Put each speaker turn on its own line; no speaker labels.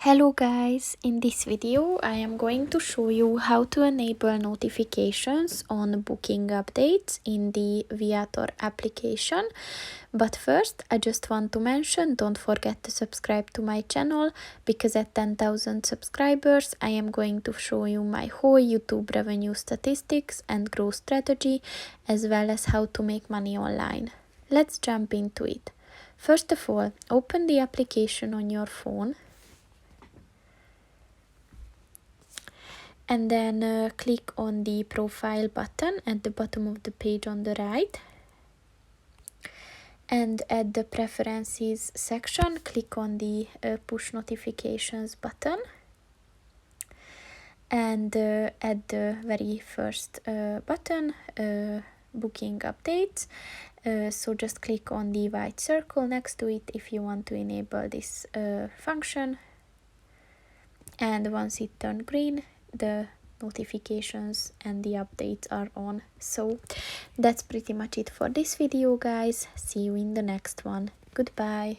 Hello guys, in this video I am going to show you how to enable notifications on booking updates in the Viator application. But first I just want to mention, don't forget to subscribe to my channel, because at 10,000 subscribers I am going to show you my whole YouTube revenue statistics and growth strategy, as well as how to make money online. Let's jump into it. First of all, open the application on your phone. And then click on the profile button at the bottom of the page on the right. And at the preferences section, click on the push notifications button. And at the very first button, booking updates, so just click on the white circle next to it if you want to enable this function. And once it turned green, the notifications and the updates are on. So that's pretty much it for this video, guys. See you in the next one. Goodbye.